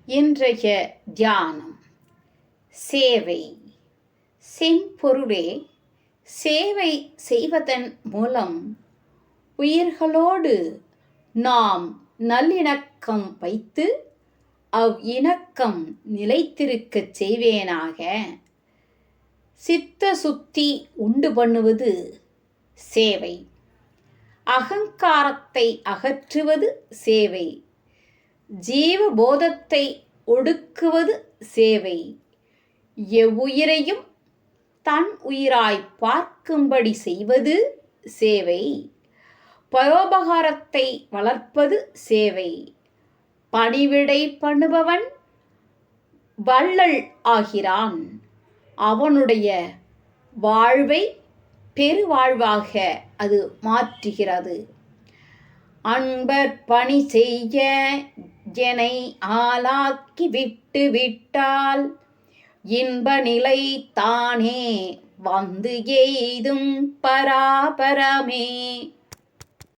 இன்றைய தியானம் சேவை. செம்பொருளே, சேவை செய்வதன் மூலம் உயிர்களோடு நாம் நல்லிணக்கம் வைத்து இணக்கம் நிலைத்திருக்கச் செய்வேனாக. சித்த சுத்தி உண்டு பண்ணுவது சேவை. அகங்காரத்தை அகற்றுவது சேவை. ஜீவபோதத்தை ஒடுக்குவது சேவை. எவ்வுயிரையும் தன் உயிராய் பார்க்கும்படி செய்வது சேவை. பரோபகாரத்தை வளர்ப்பது சேவை. பணிவிடை பண்ணுபவன் வள்ளல் ஆகிறான். அவனுடைய வாழ்வை பெருவாழ்வாக அது மாற்றுகிறது. அன்பர் பணி செய்ய எனை ஆளாக்கி விட்டு விட்டால் இன்ப நிலை தானே வந்து எய்தும் பராபரமே.